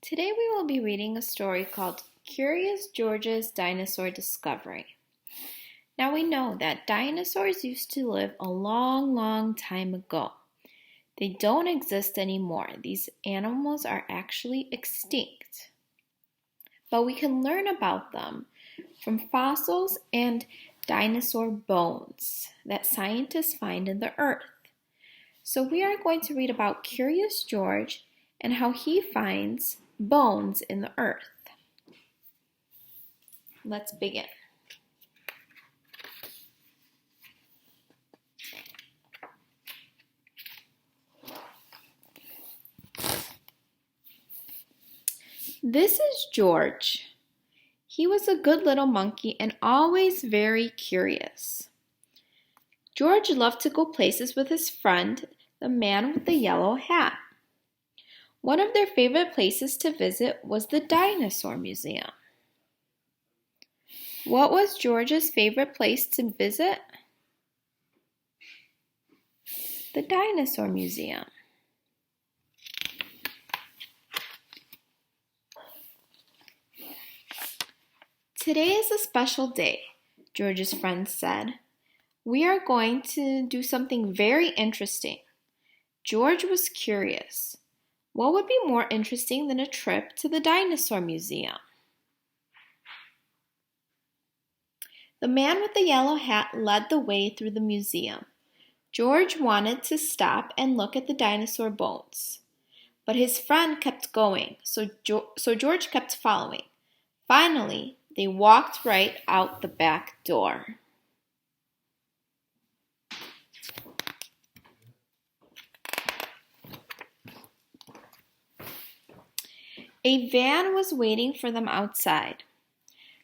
Today we will be reading a story called Curious George's Dinosaur Discovery. Now we know that dinosaurs used to live a long time ago. They don't exist anymore. These animals are actually extinct. But we can learn about them from fossils and dinosaur bones that scientists find in the earth. So we are going to read about Curious George and how he finds bones in the earth. Let's begin. This is George. He was a good little monkey and always very curious. George loved to go places with his friend, the man with the yellow hat. One of their favorite places to visit was the Dinosaur Museum. What was George's favorite place to visit? The Dinosaur Museum. Today is a special day, George's friend said. We are going to do something very interesting. George was curious. What would be more interesting than a trip to the Dinosaur Museum? The man with the yellow hat led the way through the museum. George wanted to stop and look at the dinosaur bones. But his friend kept going, so George kept following. Finally, they walked right out the back door. A van was waiting for them outside.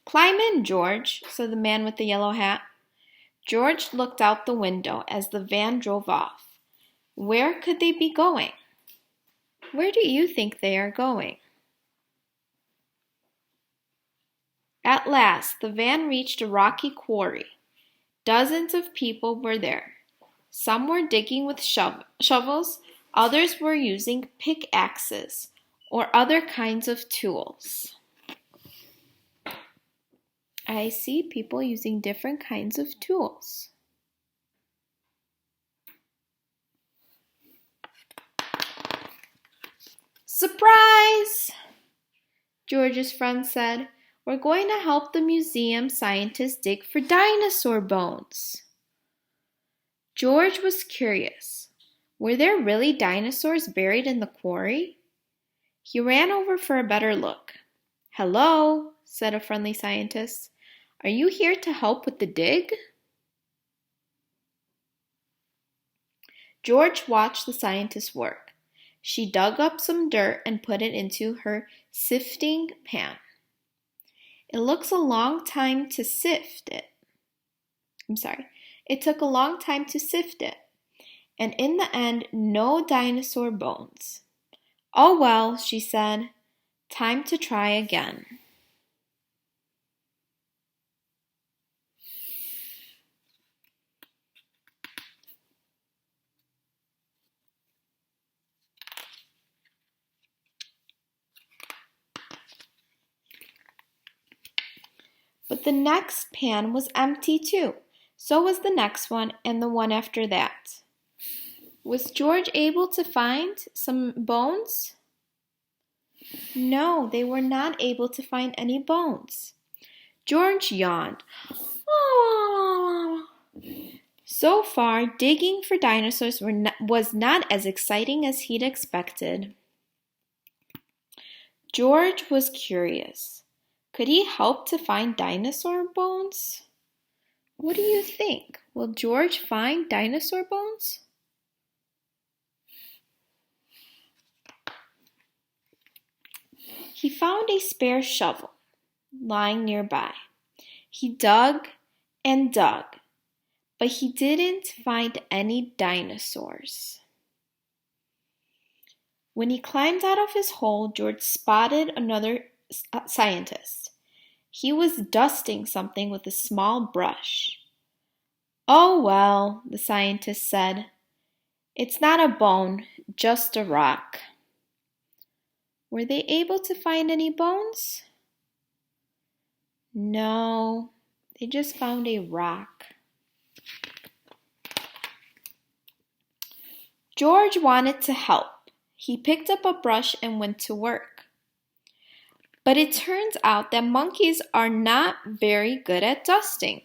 "Climb in, George," said the man with the yellow hat. George looked out the window as the van drove off. Where could they be going? Where do you think they are going? At last, the van reached a rocky quarry. Dozens of people were there. Some were digging with shovels, others were using pickaxes or other kinds of tools. I see people using different kinds of tools. Surprise! George's friend said. We're going to help the museum scientists dig for dinosaur bones. George was curious. Were there really dinosaurs buried in the quarry? He ran over for a better look. "Hello," said a friendly scientist. "Are you here to help with the dig?" George watched the scientist work. She dug up some dirt and put it into her sifting pan. It took a long time to sift it. And in the end, no dinosaur bones. "Oh well," she said. "Time to try again." But the next pan was empty too. So was the next one and the one after that. Was George able to find some bones? No, they were not able to find any bones. George yawned. So far, digging for dinosaurs was not as exciting as he'd expected. George was curious. Could he help to find dinosaur bones? What do you think? Will George find dinosaur bones? He found a spare shovel lying nearby. He dug and dug, but he didn't find any dinosaurs. When he climbed out of his hole, George spotted another scientist. He was dusting something with a small brush. "Oh well," the scientist said. "It's not a bone, just a rock." Were they able to find any bones? No, they just found a rock. George wanted to help. He picked up a brush and went to work. But it turns out that monkeys are not very good at dusting.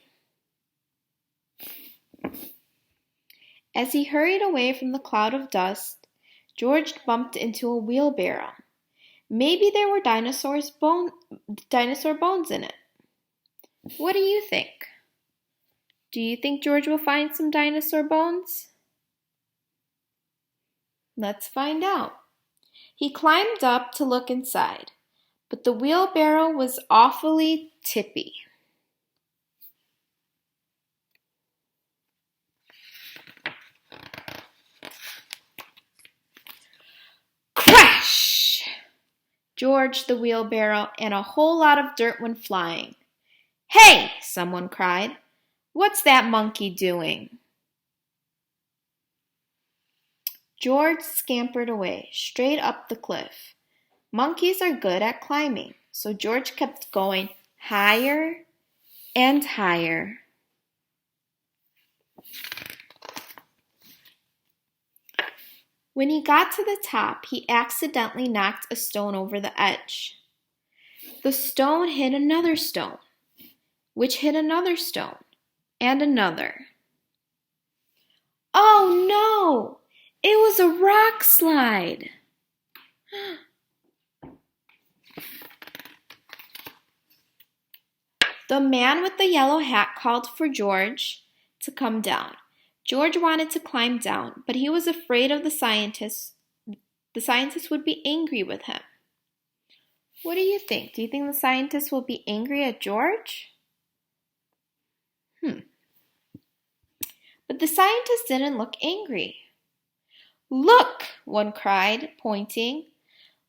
As he hurried away from the cloud of dust, George bumped into a wheelbarrow. Maybe there were dinosaur bones in it. What do you think? Do you think George will find some dinosaur bones? Let's find out. He climbed up to look inside, but the wheelbarrow was awfully tippy. Crash! George, the wheelbarrow, and a whole lot of dirt went flying. Hey! Someone cried. What's that monkey doing? George scampered away, straight up the cliff. Monkeys are good at climbing, so George kept going higher and higher. When he got to the top, he accidentally knocked a stone over the edge. The stone hit another stone, which hit another stone, and another. Oh no! It was a rock slide. The man with the yellow hat called for George to come down. George wanted to climb down, but he was afraid of the scientists. The scientists would be angry with him. What do you think? Do you think the scientists will be angry at George? But the scientists didn't look angry. Look, one cried, pointing.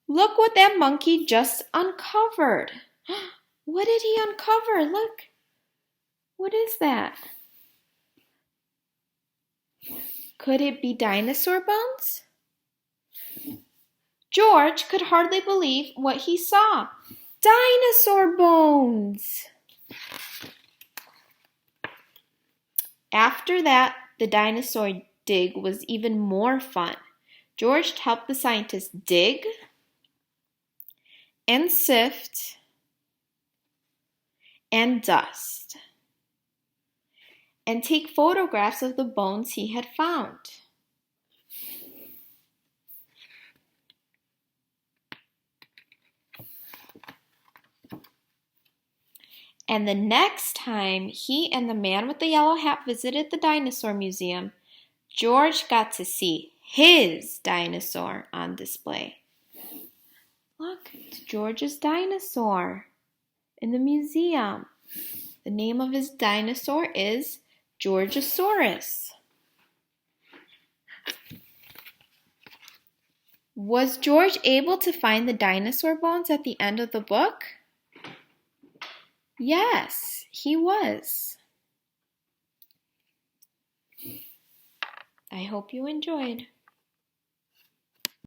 Look what that monkey just uncovered. What did he uncover? Look. What is that? Could it be dinosaur bones? George could hardly believe what he saw. Dinosaur bones! After that, the dinosaur dig was even more fun. George helped the scientists dig and sift and dust and take photographs of the bones he had found. And the next time he and the man with the yellow hat visited the dinosaur museum, George got to see his dinosaur on display. Look, it's George's dinosaur in the museum. The name of his dinosaur is Georgosaurus. Was George able to find the dinosaur bones at the end of the book? Yes, he was. I hope you enjoyed.